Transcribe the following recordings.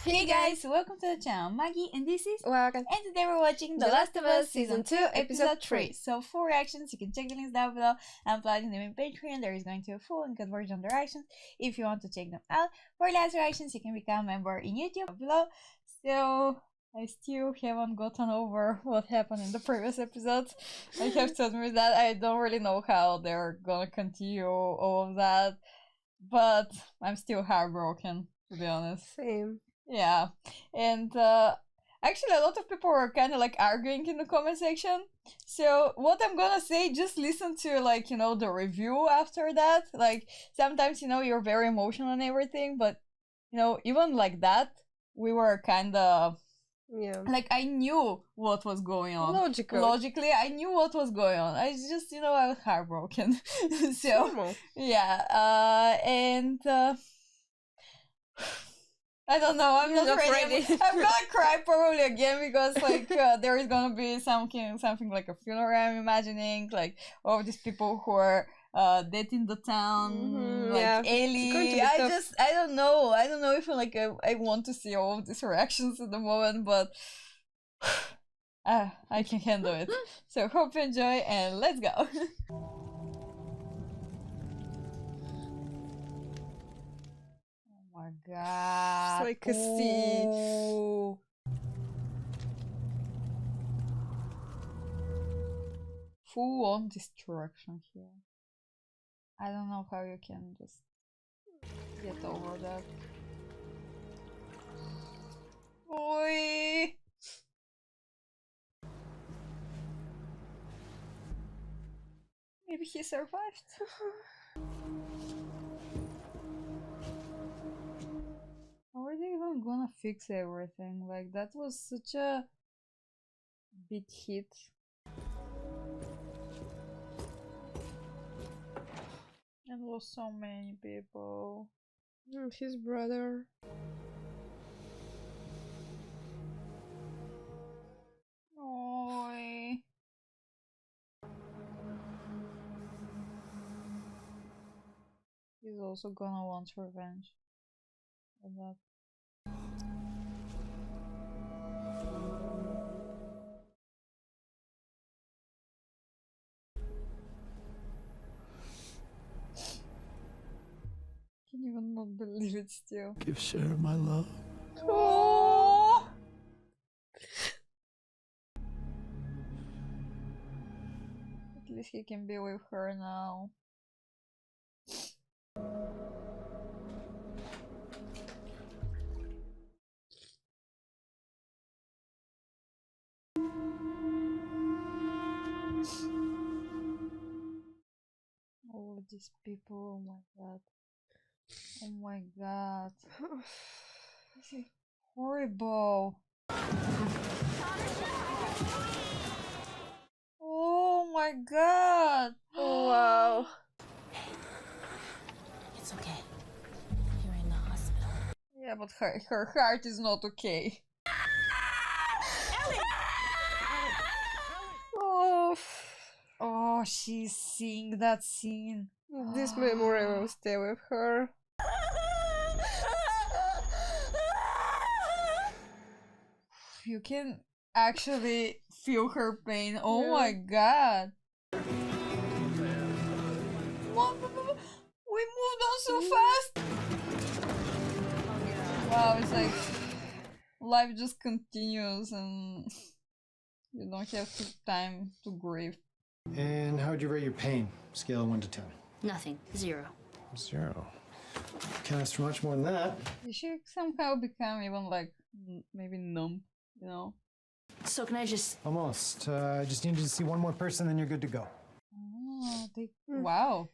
Hey guys, welcome to the channel. Maggie and this is Welcome. and today we're watching The Last of Us Season 2, Episode 3. So for reactions, you can check the links down below. I'm uploading them in Patreon. There is going to be a full and good version of the reactions if you want to check them out. For last reactions, you can become a member in YouTube below. So I still haven't gotten over what happened in the previous episodes. I have to admit that I don't really know how they're gonna continue all of that, but I'm still heartbroken, to be honest. Same. Yeah, and actually a lot of people were kind of like arguing in the comment section. So what I'm gonna say, just listen to like, you know, the review after that. Like sometimes, you know, you're very emotional and everything, but you know, even like that, we were kind of like I knew what was going on. Logically, I knew what was going on. I just, you know, I was heartbroken. So yeah, and I don't know. I'm not ready. I'm gonna cry probably again because like there is gonna be something like a funeral. I'm imagining like all these people who are dead in the town, like Ellie. I don't know. I don't know if like I want to see all of these reactions at the moment, but I can handle it. So hope you enjoy and let's go. Oh my god. It's like a sea. Full on destruction here. I don't know how you can just get over that. Oi. Maybe he survived. How are they even gonna fix everything? Like, that was such a big hit. And lost so many people. His brother. Oi. He's also gonna want revenge for that. I can even not believe it still. Give Cher my love. Oh! At least he can be with her now. All of these people, oh my god. Oh my god. This is horrible. Oh my god. Oh wow. It's okay. You're in the hospital. Yeah, but her heart is not okay. Oh, she's seeing that scene. This memory will stay with her. You can actually feel her pain. Oh my god. We moved on so fast. Wow, it's like life just continues and you don't have time to grieve. And how would you rate your pain? Scale of 1 to 10. Nothing. 0. 0. Can't ask for much more than that. You should somehow become even like maybe numb, you know? So can I just... Almost. I just need you to see one more person, then you're good to go. Oh, wow.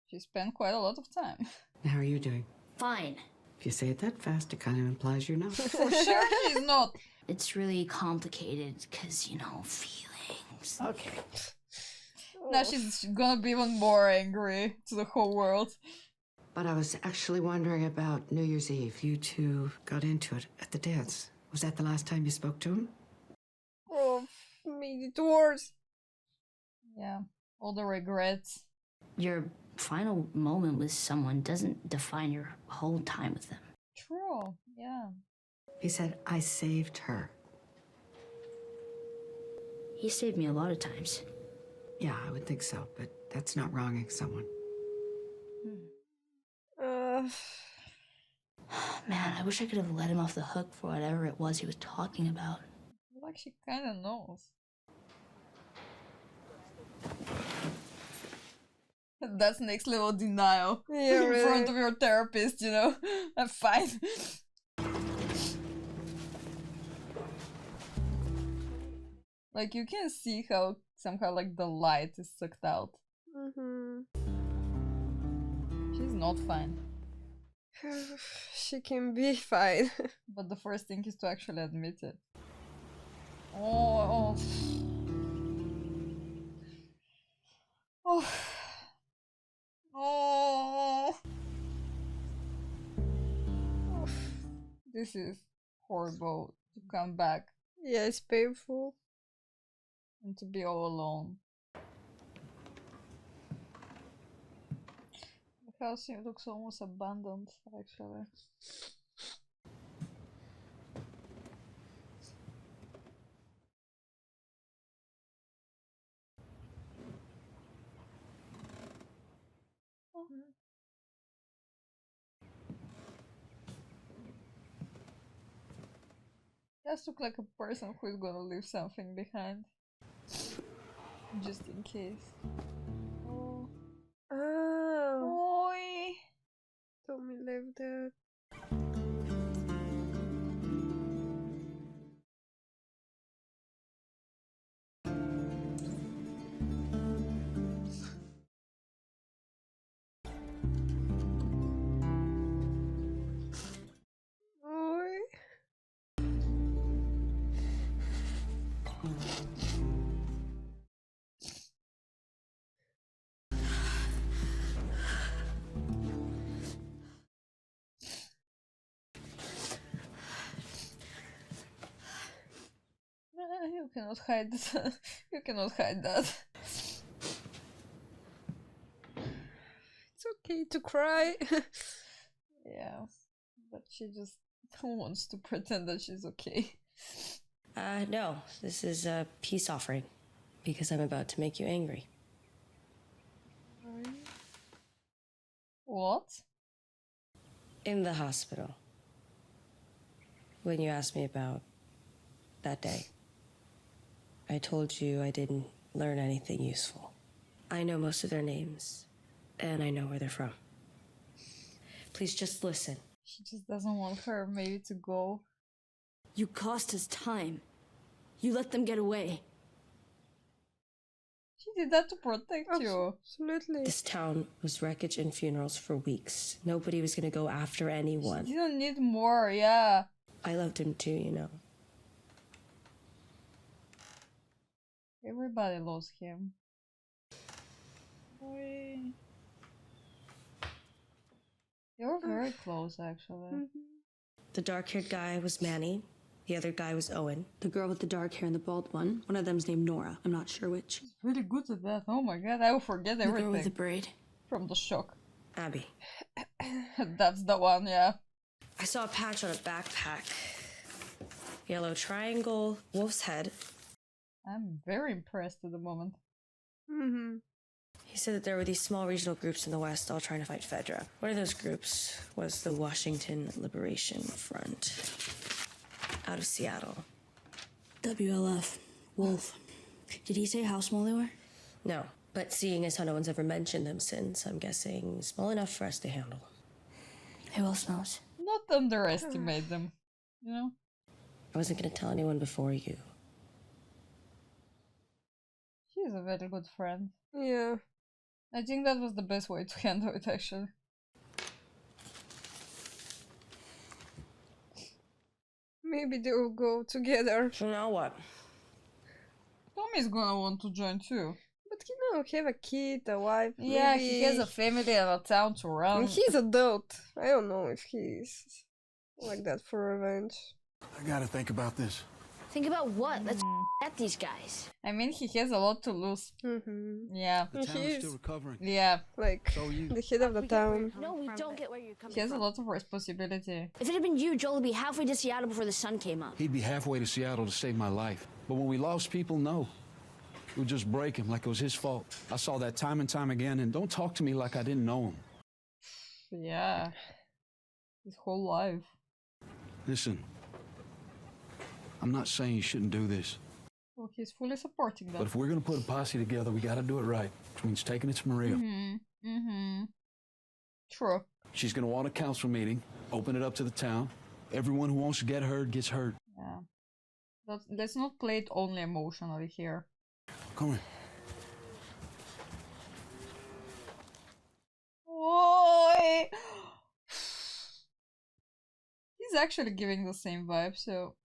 She spent quite a lot of time. How are you doing? Fine. If you say it that fast, it kind of implies you're not. For sure she's not. It's really complicated because, you know, feelings. Okay. Now she's gonna be even more angry to the whole world. But I was actually wondering about New Year's Eve. You two got into it at the dance. Was that the last time you spoke to him? Oh, made it worse. Yeah, all the regrets. Your final moment with someone doesn't define your whole time with them. True, yeah. He said, I saved her. He saved me a lot of times. Yeah, I would think so, but that's not wronging someone. Uh, Man, I wish I could have let him off the hook for whatever it was he was talking about. Like she kind of knows. That's next level denial. Yeah, In front really. of your therapist, you know. I'm fine. Like you can see how somehow like the light is sucked out. She's not fine. She can be fine. But the first thing is to actually admit it. Oh, oh. Oh. This is horrible to come back Yeah, it's painful. and to be all alone. The house looks almost abandoned, actually. Just look like a person who is gonna leave something behind. Just in case. Oh. Oh, Oi. Tommy left that. Oi. You cannot hide that. You cannot hide that. It's okay to cry. Yeah. But she just wants to pretend that she's okay. No, this is a peace offering because I'm about to make you angry. What? In the hospital, when you asked me about that day, I told you I didn't learn anything useful. I know most of their names, and I know where they're from. Please just listen. She just doesn't want her maybe to go. You cost us time. You let them get away. She did that to protect you. Absolutely. This town was wreckage and funerals for weeks. Nobody was gonna go after anyone. She didn't need more, yeah. I loved him too, you know. Everybody loves him. Boy. You're very close, actually. The dark-haired guy was Manny. The other guy was Owen. The girl with the dark hair and the bald one of them's named Nora. I'm not sure which. Really good at that. Oh my god, I will forget The everything girl with the braid. from the shock. Abby. That's the one, yeah. I saw a patch on a backpack. Yellow triangle, wolf's head. I'm very impressed at the moment. He said that there were these small regional groups in the West all trying to fight Fedra. One of those groups was the Washington Liberation Front, out of Seattle. WLF. Wolf. Did he say how small they were? No, but seeing as how no one's ever mentioned them since, I'm guessing small enough for us to handle. Who else knows? Not underestimate them, you know? I wasn't gonna tell anyone before you. She's a very good friend. Yeah. I think that was the best way to handle it, actually. Maybe they will go together. So now what? Tommy's gonna want to join too. But have a kid, a wife. Yeah, maybe... he has a family and a town to I run. mean, he's adult. I don't know if he's like that for revenge. I gotta think about this. Think about what? Let's get protect these guys. I mean, he has a lot to lose. Yeah. The town is He's still recovering. Yeah. like So you. the head of the town. No, we don't get where you're coming He has a from. lot of responsibility. If it had been you, Joel would be halfway to Seattle before the sun came up. He'd be halfway to Seattle to save my life. But when we lost people, no. It would just break him like it was his fault. I saw that time and time again, and don't talk to me like I didn't know him. Yeah. His whole life. Listen, I'm not saying you shouldn't do this. Well, he's fully supporting But that. if we're gonna put a posse together, we gotta do it right. Which means taking it to Maria. True. She's gonna want a council meeting, open it up to the town. Everyone who wants to get heard gets heard. Yeah. Let's not play it only emotionally here. Come on. Boy! He's actually giving the same vibe, so.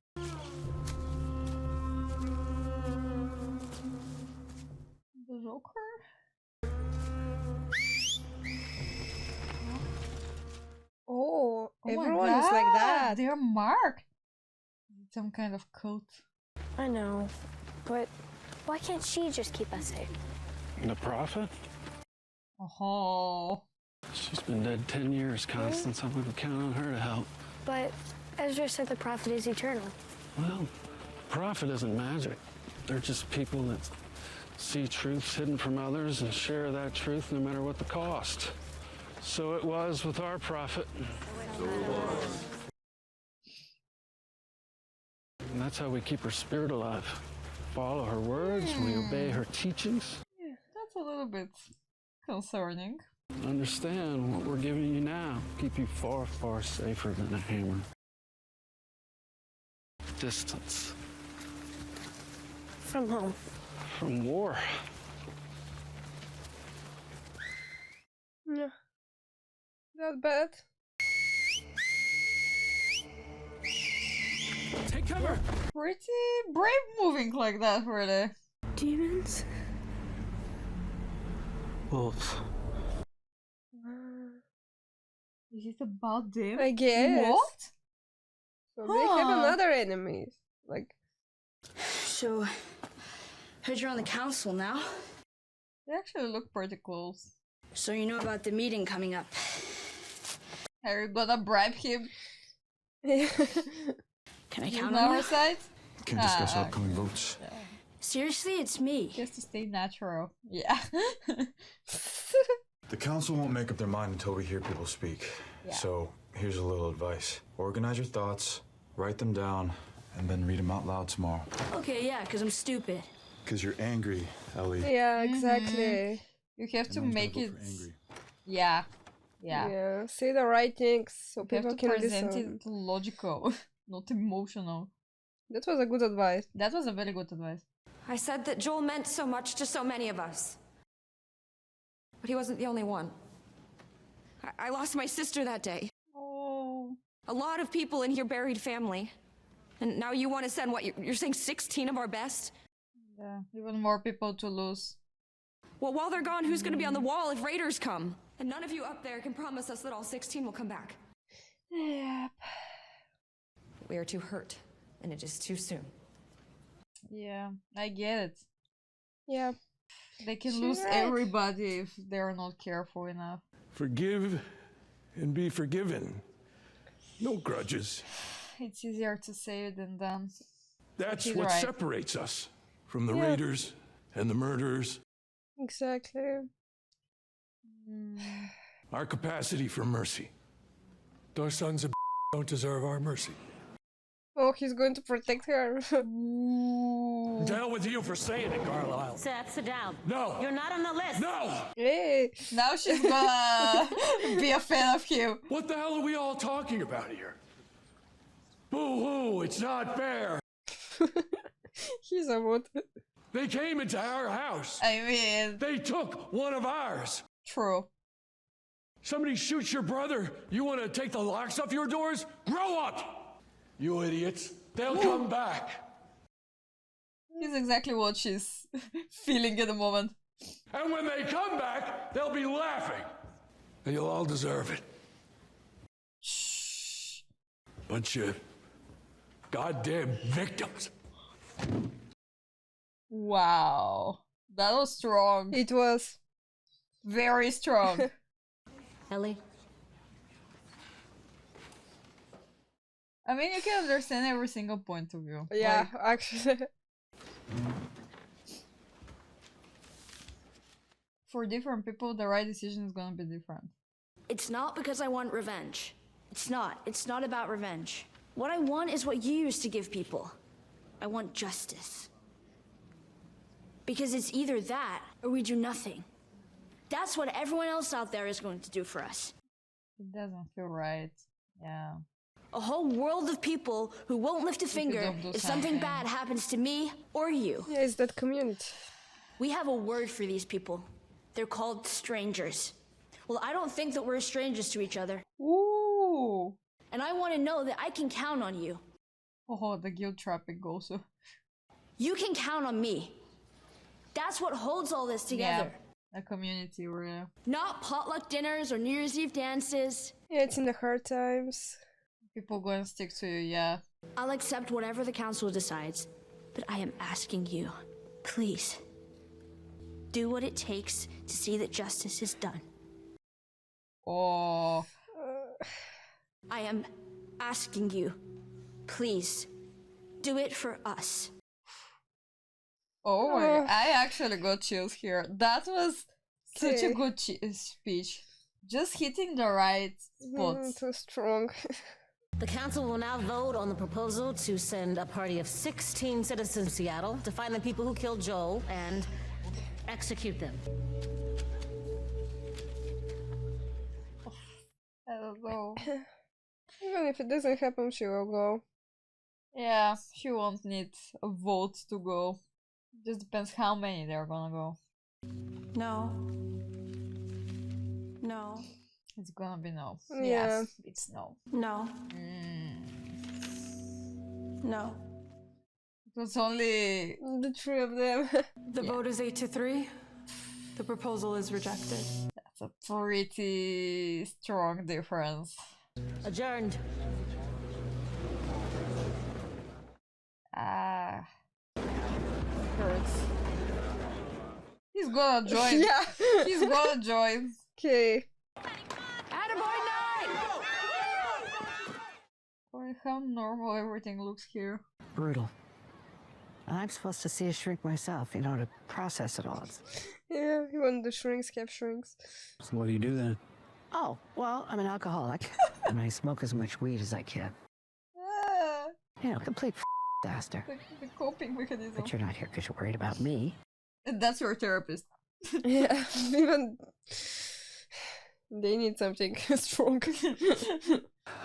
The Joker? Oh, Oh my everyone is like God, that. They're marked. Some kind of cult. I know, but why can't she just keep us safe? The prophet? Oh. She's been dead 10 years, Constance. I'm gonna count on her to help. But Ezra said the prophet is eternal. Well, prophet isn't magic. They're just people that see truths hidden from others and share that truth no matter what the cost. So it was with our prophet. And that's how we keep her spirit alive. Follow her words, we obey her teachings. Yeah, that's a little bit concerning. Understand what we're giving you now. Keep you far, far safer than a hammer. Distance. From home. From war. Yeah. Not bad. Take cover! Pretty brave moving like that, really. Demons? Wolves. Is it about them? I guess. What? So they have Huh. another enemies. Like, So, heard you're on the council now. They actually look pretty close. So you know about the meeting coming up. Are you gonna bribe him? Can I He's count on on our you? side? Can't discuss Ah. upcoming votes. Seriously, it's me. Just to stay natural. Yeah. The council won't make up their mind until we hear people speak. Yeah. So here's a little advice. Organize your thoughts, write them down, and then read them out loud tomorrow. Okay, yeah, because I'm stupid. Because you're angry, Ellie. yeah, exactly. You have to No one's gonna make vote it. for angry. Yeah. Yeah. Yeah. Say the right things so You have people to can present listen. it logical, not emotional. That was a good advice. That was a very good advice. I said that Joel meant so much to so many of us. But he wasn't the only one. I lost my sister that day. Oh. A lot of people in here buried family. And now you want to send what? You're saying 16 of our best? Yeah. Even more people to lose. Well, while they're gone, who's going to be on the wall if raiders come? And none of you up there can promise us that all 16 will come back. Yep. We are too hurt, and it is too soon. Yeah, I get it. Yeah. They can She's lose right. everybody if they're not careful enough. Forgive and be forgiven. No grudges. It's easier to say it than done. That's She's what right. separates us from the Yeah. raiders and the murderers. Exactly. Our capacity for mercy. Those sons of don't deserve our mercy. Oh, he's going to protect her. Ooh. To hell with you for saying it, Carlisle. Seth, sit down. No. You're not on the list. No! Hey. Now she's gonna be a fan of him. What the hell are we all talking about here? Boo-hoo, it's not fair. He's a what? They came into our house. I mean, They took one of ours. true. Somebody shoots your brother, you want to take the locks off your doors? Grow up! You idiots. They'll come back. He's exactly what she's feeling at the moment. And when they come back, they'll be laughing. And you'll all deserve it. Shh. Bunch of goddamn victims. Wow. That was strong. It was. Very strong. Ellie? I mean, you can understand every single point of view. Yeah, Like, actually. for different people, the right decision is gonna be different. It's not because I want revenge. It's not. It's not about revenge. What I want is what you used to give people. I want justice. Because it's either that or we do nothing. That's what everyone else out there is going to do for us. It doesn't feel right. Yeah. A whole world of people who won't lift a finger don't do if something something. bad happens to me or you. Yeah, it's that community. We have a word for these people. They're called strangers. Well, I don't think that we're strangers to each other. Ooh. And I want to know that I can count on you. Oh, the guilt trapping also. You can count on me. That's what holds all this together. Yeah. A community where Not potluck dinners or New Year's Eve dances. Yeah, it's in the hard times. people gonna stick to you, yeah. I'll accept whatever the council decides, but I am asking you, please, do what it takes to see that justice is done. Oh. I am asking you, please, do it for us. Oh my god, I actually got chills here. That was such a Okay. good speech. Just hitting the right spots. Too strong. The council will now vote on the proposal to send a party of 16 citizens to Seattle to find the people who killed Joel and execute them. I don't know. Even if it doesn't happen, she will go. Yeah, she won't need a vote to go. Just depends how many they're gonna go. No. No. It's gonna be no. Yeah. Yes, it's no. No. No. It was only the three of them. The vote is 8-3. The proposal is rejected. That's a pretty strong difference. Adjourned. Ah, hurts. He's gonna join. Yeah. He's gonna join. Okay. Boy, how normal everything looks here. Brutal. And I'm supposed to see a shrink myself, you know, to process it all. Yeah, even the shrinks have shrinks. So what do you do then? Oh, well, I'm an alcoholic. And I smoke as much weed as I can. Ah, You know, complete disaster. the coping mechanism. But you're not here because you're worried about me. And that's your therapist. Yeah, even they need something strong.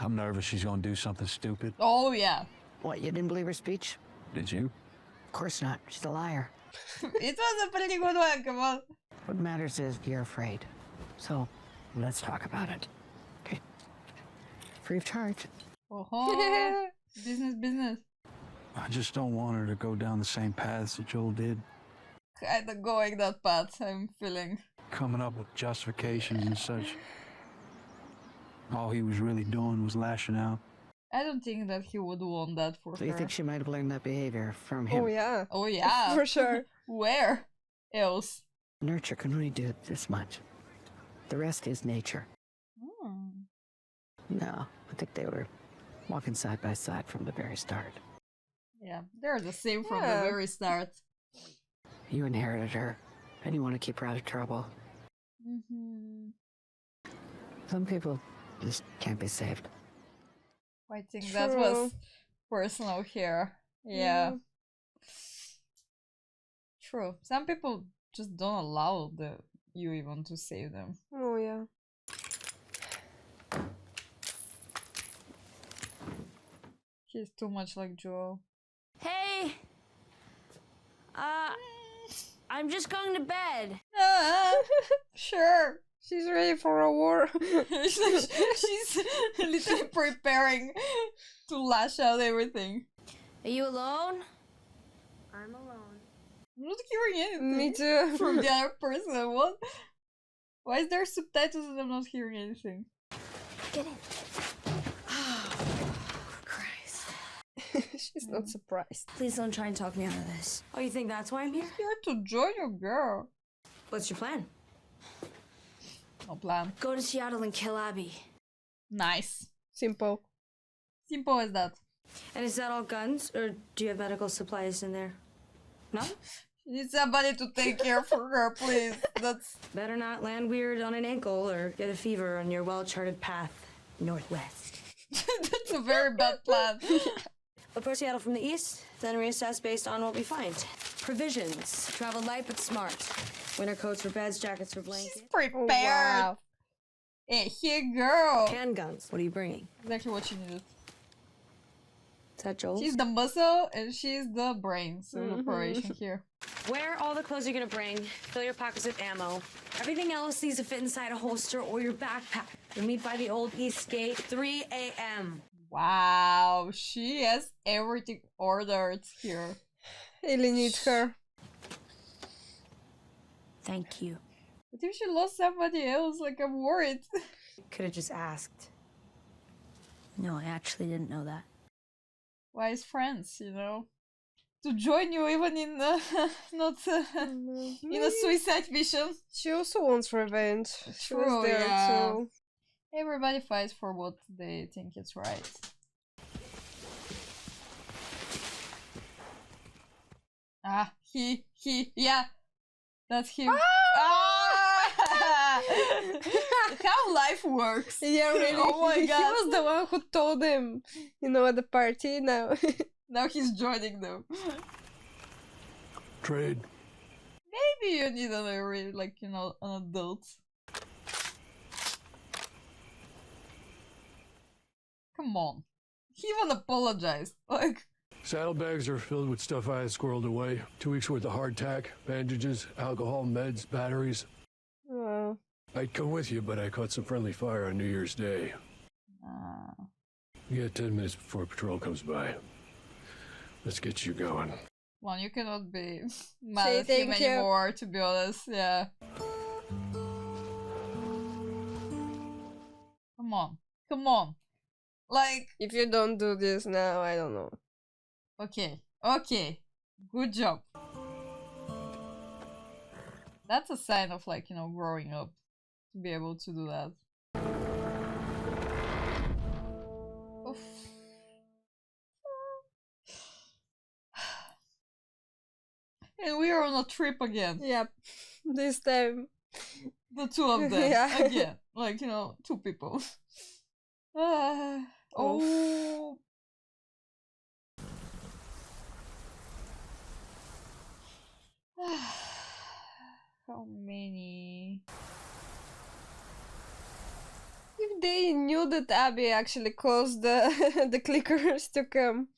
I'm nervous she's gonna do something stupid. Oh yeah. What, you didn't believe her speech? Did you? Of course not. She's a liar. It was a pretty good one, come on. What matters is you're afraid. So, let's talk about it. Okay. Free of charge. Oh, business. I just don't want her to go down the same paths that Joel did. Kinda going that path, I'm feeling. Coming up with justifications and such. All he was really doing was lashing out. I don't think that he would want that for So her. you think she might have learned that behavior from him? Oh yeah. Oh yeah. For sure. Where else? Nurture can only do this much. The rest is nature. No, I think they were walking side by side from the very start. Yeah, they're the same from Yeah. the very start. You inherited her, and you want to keep her out of trouble. Mm-hmm. Some people just can't be saved. I think that was personal here. Yeah. True. Some people just don't allow you even to save them. Oh yeah. He's too much like Joel. Hey! I'm just going to bed. Sure. She's ready for a war. She's literally preparing to lash out everything. Are you alone? I'm alone. I'm not hearing anything. Me too. From the other person. What? Why is there subtitles and I'm not hearing anything? Get in. She's She's not surprised. Please don't try and talk me out of this. Oh, you think that's why I'm here? Here to join your girl. What's your plan? No plan. Go to Seattle and kill Abby. Nice. Simple. Simple as that. And is that all guns, or do you have medical supplies in there? No? She needs somebody to take care for her, please. That's Better not land weird on an ankle or get a fever on your well-charted path northwest. that's a very bad plan. Approach Seattle from the east, then reassess based on what we find. Provisions. Travel light but smart. Winter coats for beds, jackets for blankets. Prepared. Wow. Hey, here, girl. Handguns. What are you bringing? Exactly what she needed. Is that Joel? She's the muscle and she's the brains of operation here. Wear all the clothes you're gonna bring. Fill your pockets with ammo. Everything else needs to fit inside a holster or your backpack. We'll meet by the old East Gate, 3 a.m. Wow, she has everything ordered here. Really needs her. Thank you. But if she lost somebody else, like, I'm worried. Could have just asked. No, I actually didn't know that. Wise friends, you know? To join you even in not in a suicide mission. She also wants revenge. She True, was there yeah. too. Everybody fights for what they think is right. Ah, yeah. That's him. Ah! How life works. Yeah, really. Oh my He god. was the one who told him, you know, at the party now. Now he's joining them. Trade. Maybe you need a really, like, you know, an adult. Come on. He even apologized. Like, Saddlebags are filled with stuff I had squirreled away. 2 weeks worth of hardtack, bandages, alcohol, meds, batteries. Wow. I'd come with you, but I caught some friendly fire on New Year's Day. You got 10 minutes before patrol comes by. Let's get you going. well, you cannot be mad Say at him thank you. anymore, to be honest. Yeah. Come on. Come on. Like, If you don't do this now, I don't know. okay. Okay. Good job. That's a sign of, like, you know, growing up. To be able to do that. Oof. And we are on a trip again. Yep. This time. The two of them. Yeah. Again. Like, you know, two people. Oh. How many? If they knew that Abby actually caused the the clickers to come.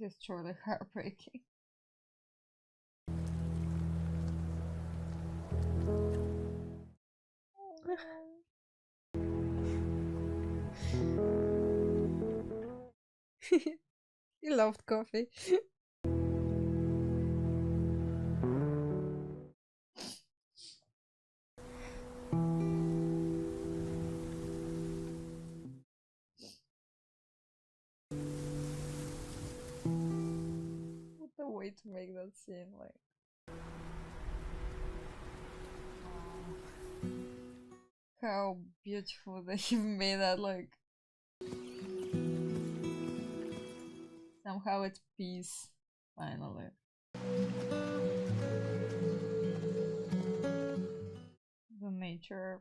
This is truly heartbreaking. He loved coffee. What a way to make that scene, like. How beautiful that he made that, like. Somehow it's peace, finally. The nature.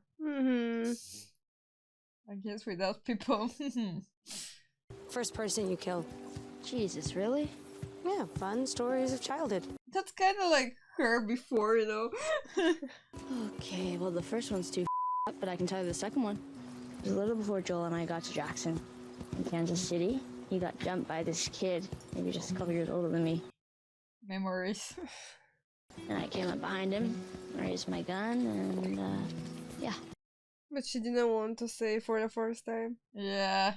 I guess without people. First person you killed. Jesus, really? Yeah, fun stories of childhood. That's kind of like her before, you know? Okay, well, the first one's too up, but I can tell you the second one. It was a little before Joel and I got to Jackson. In Kansas City, he got jumped by this kid, maybe just a couple years older than me. Memories. And I came up behind him, raised my gun, and, yeah. But she didn't want to say for the first time. Yeah.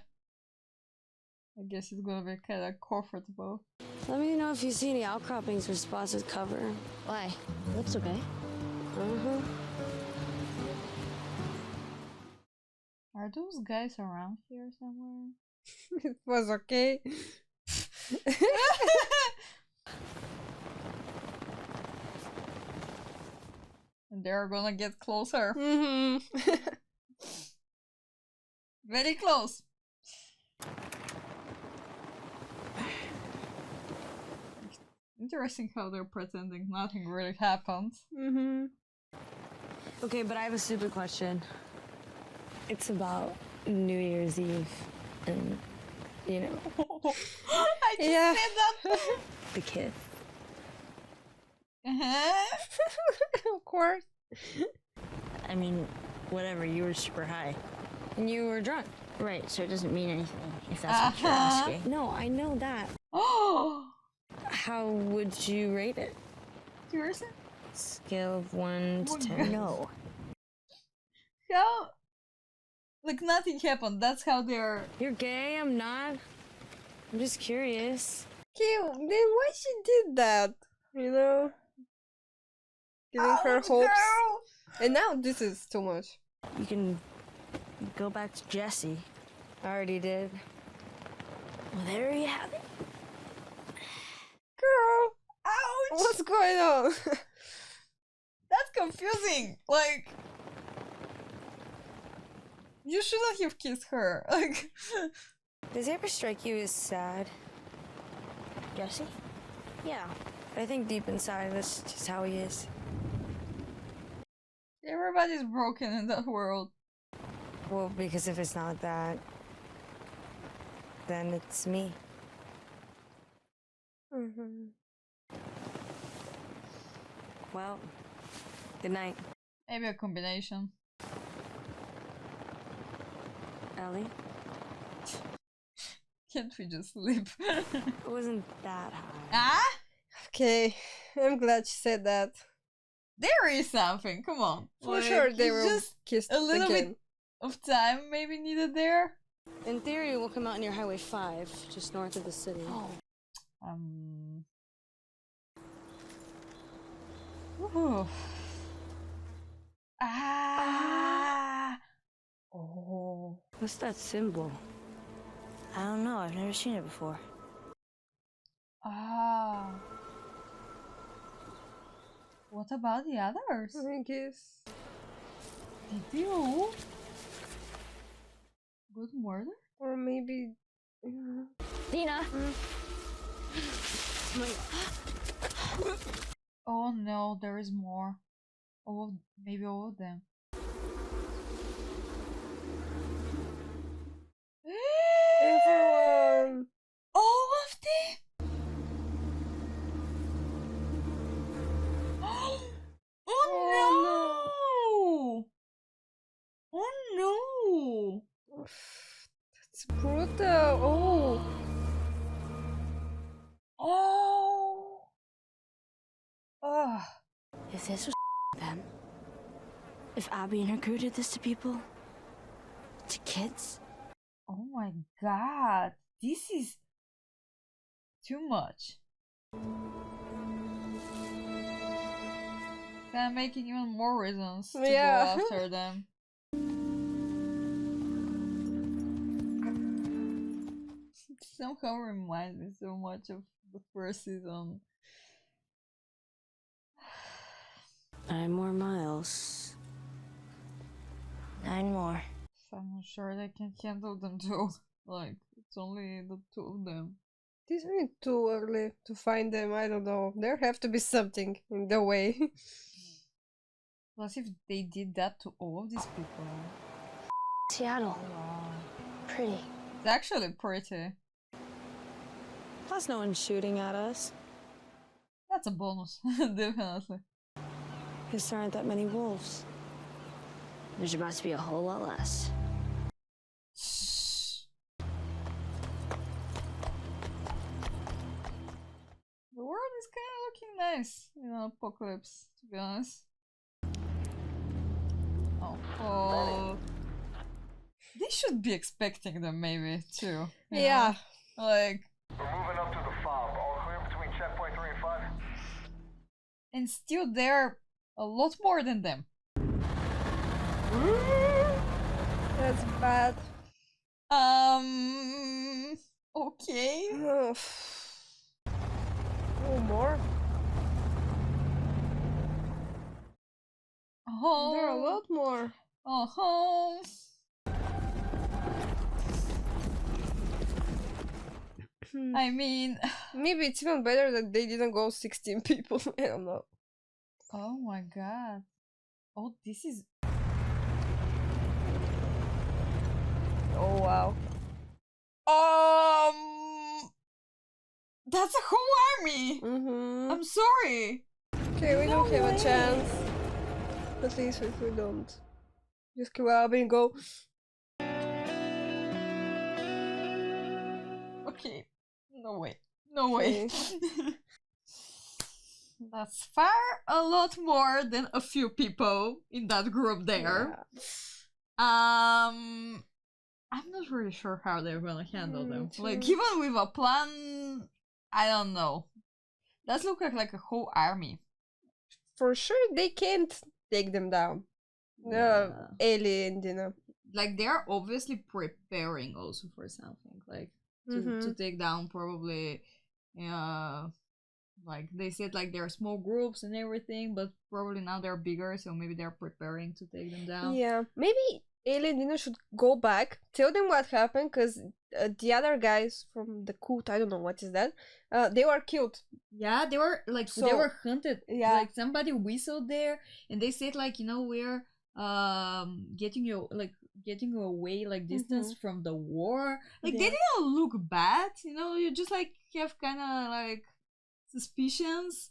I guess it's gonna be kind of comfortable. Let me know if you see any outcroppings or spots with cover. Why? Looks okay. Are Are those guys around here somewhere? It was okay. And they're gonna get closer. Very close. Interesting how they're pretending nothing really happened. Okay, but I have a stupid question. It's about New Year's Eve and, you know, I just said that too. the kid. Of course. I mean, whatever, you were super high. And you were drunk. Right, so it doesn't mean anything, if that's what you're asking. No, I know that. Oh! How would you rate it? Seriously? Scale of 1 to 10. No. How? Like nothing happened. That's how they're. You're gay, I'm not. I'm just curious. Okay, then why she did that? You know? Giving her hopes. Girl! And now this is too much. You can go back to Jesse. I already did. Well, there you have it. Girl! Ouch! What's going on? That's confusing. Like, you shouldn't have kissed her. Like, Does he ever strike you as sad? Jesse? Yeah. I think deep inside that's just how he is. everybody's broken in that world. Well, because if it's not that, then it's me. Well, good night. Maybe a combination. Ellie? Can't we just sleep? It wasn't that high. Ah? Okay, I'm glad she said that. There is something, come on. For sure they it's will just kiss a little again. bit of time maybe needed there. In theory, we'll come out near Highway 5, just north of the city. Ooh. Ah. Oh. What's that symbol? I don't know, I've never seen it before. Ah. What about the others? I guess. Did you? Good murder? Or maybe... Dina! Oh no, there is more. Maybe all of them. Everyone! All of them? Oh no! Oh no! That's brutal. Oh! Oh! Ugh. If this was them, if Abby and her crew did this to people, to kids, Oh my god. This is too much. Kinda making even more reasons to go after them. It somehow reminds me so much of the first season. 9 more miles. 9 more. I'm not sure they can handle them too. Like, it's only the two of them. This is too early to find them. I don't know. There have to be something in the way. Plus, if they did that to all of these people. Seattle. Wow. Pretty. It's actually pretty. Plus, no one's shooting at us. That's a bonus, definitely. Because there aren't that many wolves. There's about to be a whole lot less. The world is kind of looking nice in an apocalypse, to be honest. Oh. They should be expecting them, maybe, too. you Yeah. know? Like. We're moving up to the fob. All clear between checkpoint 3 and 5. And still, they're a lot more than them. That's bad. Okay. Oh, more. Oh. There are a lot more. Oh. I mean, maybe it's even better that they didn't go 16 people. I don't know. Oh my god. Oh, this is. Oh wow. That's a whole army. I'm sorry. Okay, we don't have a chance. At least if we don't. Just go up and go. Okay. No way. No way. That's far a lot more than a few people in that group there. I'm not really sure how they're gonna handle them. Like, even with a plan, I don't know. That looks like a whole army. For sure, they can't take them down. Ellie and Dina. Like, they're obviously preparing also for something. Like, to take down probably, like they said, like there are small groups and everything, but probably now they're bigger, so maybe they're preparing to take them down. Yeah, maybe Ellie and Dina should go back, tell them what happened, because the other guys from the cult, I don't know what is that, they were killed. Yeah, they were like they were hunted. Yeah, like somebody whistled there, and they said like, we're getting you away like distance from the war. Like they didn't look bad, you just like have kind of like suspicions.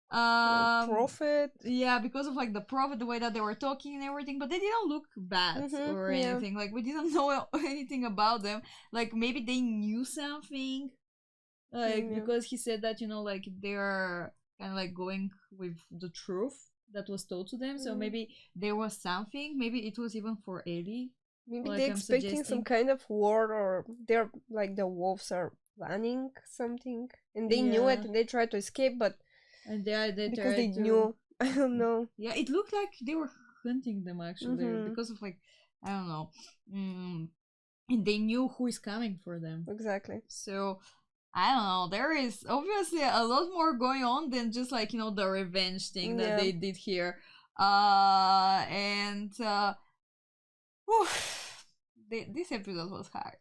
Prophet. Yeah, because of like the prophet, the way that they were talking and everything, but they didn't look bad or anything. Like we didn't know anything about them. Like maybe they knew something. Like because he said that, like they're kind of like going with the truth that was told to them. So maybe there was something. Maybe it was even for Ellie. Maybe like they're expecting some kind of war, or they're like the wolves are planning something, and they knew it and they tried to escape, but and they because they knew. I don't know. Yeah, it looked like they were hunting them actually because of like, I don't know, and they knew who is coming for them. Exactly. So I don't know. There is obviously a lot more going on than just like the revenge thing that they did here, and this episode was hard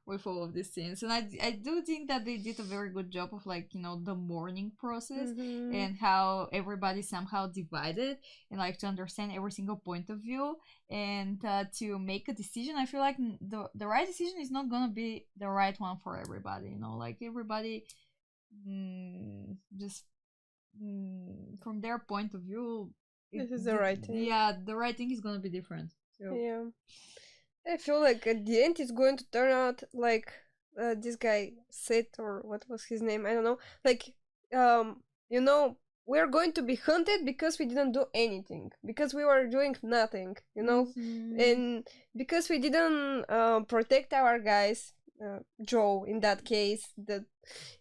with all of these scenes, and I do think that they did a very good job of like the mourning process and how everybody somehow divided, and like to understand every single point of view and to make a decision. I feel like the right decision is not gonna be the right one for everybody. Like everybody just from their point of view, This is the right thing. Yeah, the right thing is gonna be different. So. Yeah. I feel like at the end it's going to turn out like this guy Seth, or what was his name? I don't know. Like, we're going to be hunted because we didn't do anything, because we were doing nothing, and because we didn't protect our guys, Joe in that case. That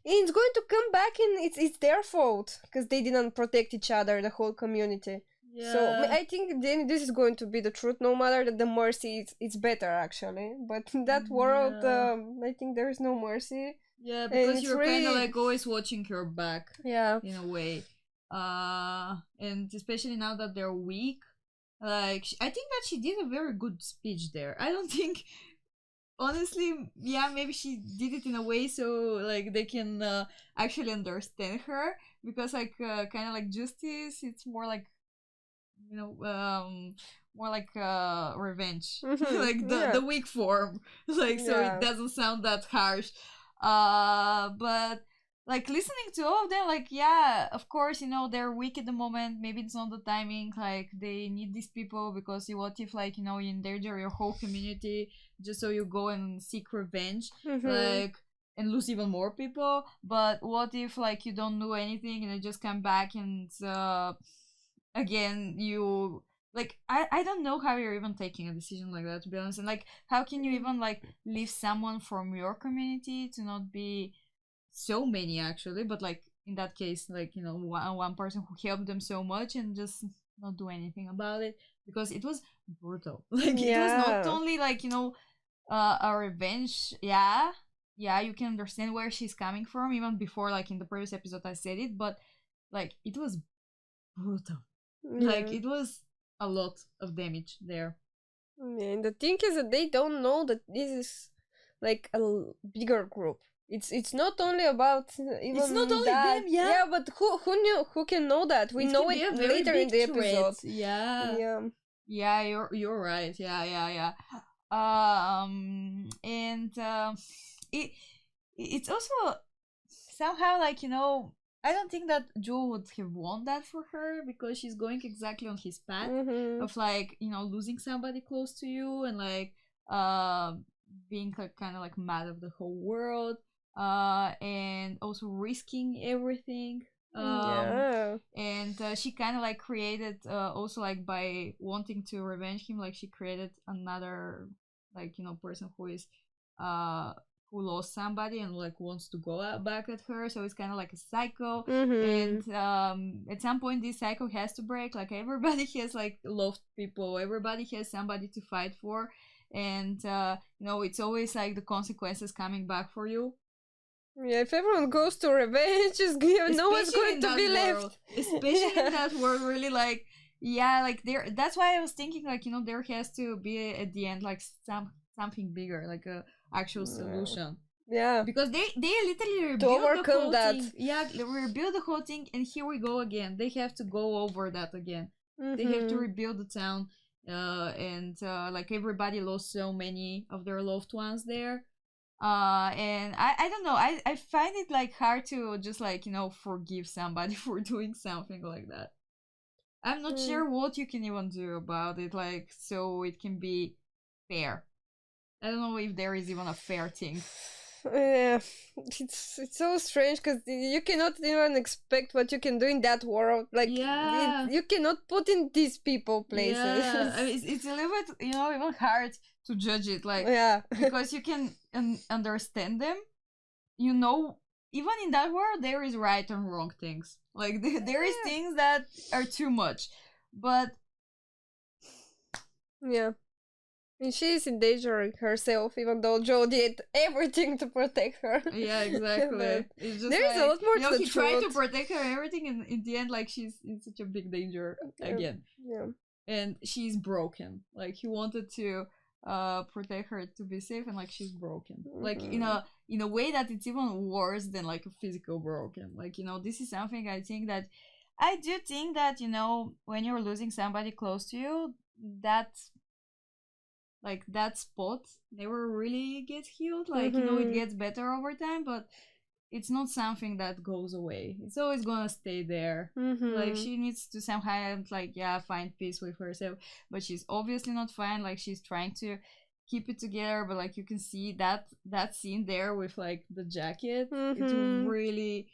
it's going to come back, and it's their fault because they didn't protect each other, the whole community. Yeah. So I think then this is going to be the truth, no matter that the mercy it's better actually. But in that world, I think there is no mercy. Yeah, because you're kind of like always watching your back. Yeah. In a way, and especially now that they're weak, like I think that she did a very good speech there. I don't think. Honestly, yeah, maybe she did it in a way so like they can actually understand her, because like kind of like Justice, it's more like more like revenge, like the weak form, like so it doesn't sound that harsh. But like listening to all of them, like yeah, of course they're weak at the moment. Maybe it's not the timing. Like they need these people because what if like you endanger your whole community just so you go and seek revenge, like and lose even more people. But what if like you don't do anything and they just come back and again you like I don't know how you're even taking a decision like that, to be honest. And like how can you even like leave someone from your community to not be so many actually, but like in that case like one person who helped them so much and just not do anything about it. because it was brutal. Like it was not only like, you know, a revenge. Yeah, you can understand where she's coming from. Even before, like in the previous episode, I said it, but like it was brutal. Like it was a lot of damage there. Yeah, and the thing is that they don't know that this is like a bigger group. It's not only about even It's not only that. them, yeah. Yeah, but who knew? Who can know that? We know can be it a very later in big the threat. episode. Yeah. Yeah, you're right. Yeah. And it's also somehow like, you know, I don't think that Joe would have won that for her, because she's going exactly on his path of like, you know, losing somebody close to you, and like being like kind of like mad of the whole world, and also risking everything. And she kind of like created also like by wanting to revenge him, like she created another, like, you know, person who is who lost somebody and like wants to go back at her, so it's kind of like a cycle. And at some point this cycle has to break. Like everybody has like loved people, everybody has somebody to fight for, and you know, it's always like the consequences coming back for you. Yeah, if everyone goes to revenge, no one's going to be left. Especially in that world, really, like, yeah, like there. That's why I was thinking, like, you know, there has to be at the end like something bigger, like a actual solution. Yeah, because they literally rebuild the whole thing. Yeah, they rebuild the whole thing, and here we go again. They have to go over that again. They have to rebuild the town, and like everybody lost so many of their loved ones there. And I don't know, I find it like hard to just like, you know, forgive somebody for doing something like that. I'm not sure what you can even do about it, like, so it can be fair. I don't know if there is even a fair thing. Yeah, it's so strange because you cannot even expect what you can do in that world. Like, you cannot put in these people places. Yeah, I mean, it's a little bit, you know, even hard to judge it, like, because you can understand them. You know, even in that world, there is right and wrong things. Like, there is things that are too much, but yeah. And she's endangering herself, even though Joe did everything to protect her. Yeah, exactly. It's just there's like, a lot more you know, to the he tried to truth. protect her and everything, and in the end, like, she's in such a big danger again. Yeah. And she's broken. Like, he wanted to protect her to be safe, and like she's broken. Like in a way that it's even worse than like a physical broken. Like, you know, this is something I do think that, you know, when you're losing somebody close to you, that like that spot never really gets healed. Like, you know, it gets better over time, but it's not something that goes away. It's always gonna stay there. Like, she needs to somehow like, yeah, find peace with herself, but she's obviously not fine. Like, she's trying to keep it together, but like you can see that scene there with like the jacket, it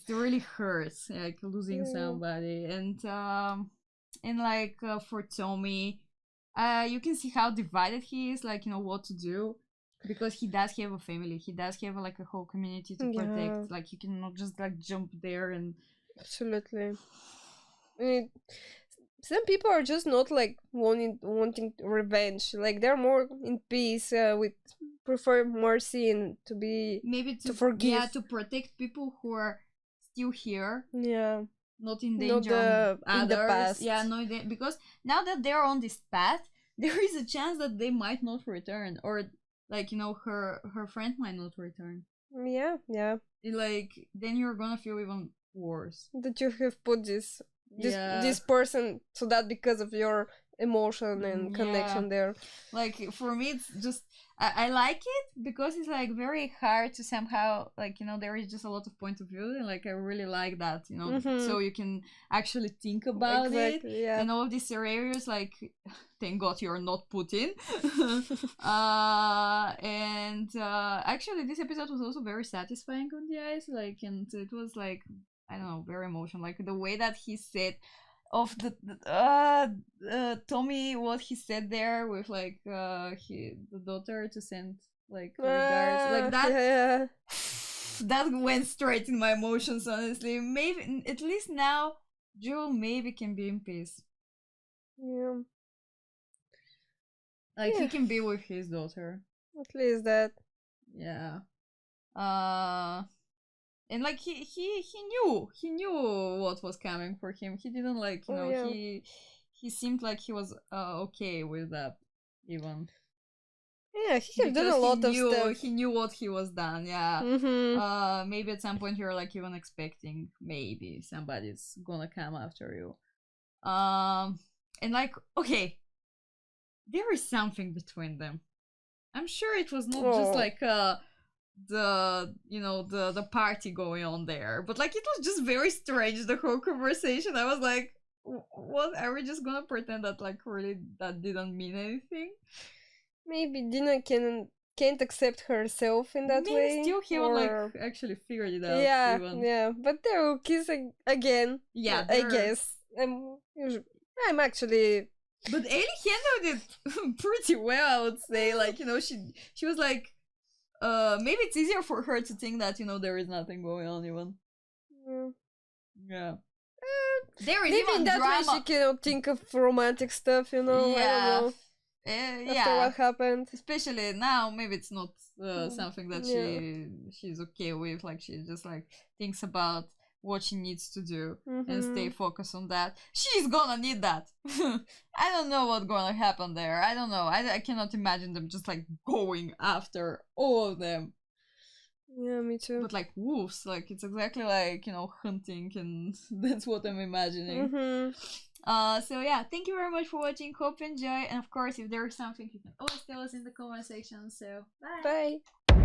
really hurts, like losing somebody. And like for Tommy, you can see how divided he is, like, you know, what to do, because he does have a family, he does have like a whole community to protect. Like, you cannot just like jump there and absolutely. I mean, some people are just not like wanting revenge. Like, they're more in peace with prefer mercy and to be maybe to forgive. Yeah, to protect people who are still here. Yeah. Not in danger in the past. Yeah, no, because now that they're on this path, there is a chance that they might not return, or like, you know, her friend might not return. Yeah. Like, then you're gonna feel even worse that you have put this person so that because of your emotion and connection there. Like, for me, it's just I like it because it's like very hard to somehow, like, you know, there is just a lot of point of view, and like I really like that, you know, so you can actually think about it. And all of these scenarios, like, thank God you're not Putin. And actually this episode was also very satisfying on the eyes, like, and it was like, I don't know, very emotional, like the way that he said of the Tommy, what he said there with like the daughter to send like regards, like that. That went straight in my emotions, honestly. Maybe at least now Joel maybe can be in peace. Yeah. Like he can be with his daughter. At least that. Yeah. And like he knew what was coming for him. He didn't like, you know, yeah. he seemed like he was okay with that even. Yeah, he has done a lot of stuff. He knew what he was done. Yeah. Maybe at some point you're like even expecting maybe somebody's gonna come after you. And like, okay, there is something between them. I'm sure it was not just like the, you know, the party going on there, but like it was just very strange, the whole conversation. I was like, what, are we just gonna pretend that like really that didn't mean anything? Maybe Dina can't accept herself in that way. Still haven't like actually figured it out. Yeah, even. yeah, but they will kiss again. Yeah, I guess. I'm actually. But Ellie handled it pretty well, I would say. Like, you know, she was like, maybe it's easier for her to think that, you know, there is nothing going on even. Yeah. There is maybe even that drama. way she cannot think of romantic stuff, you know. Yeah. I don't know. After what happened, especially now, maybe it's not something that she's okay with. Like she just like thinks about what she needs to do and stay focused on that. She's gonna need that. I don't know what's gonna happen there. I don't know. I cannot imagine them just like going after all of them. Yeah, me too. But like wolves, like it's exactly like, you know, hunting, and that's what I'm imagining. So yeah, thank you very much for watching. Hope you enjoy, and of course, if there is something, you can always tell us in the comment section. So bye. Bye.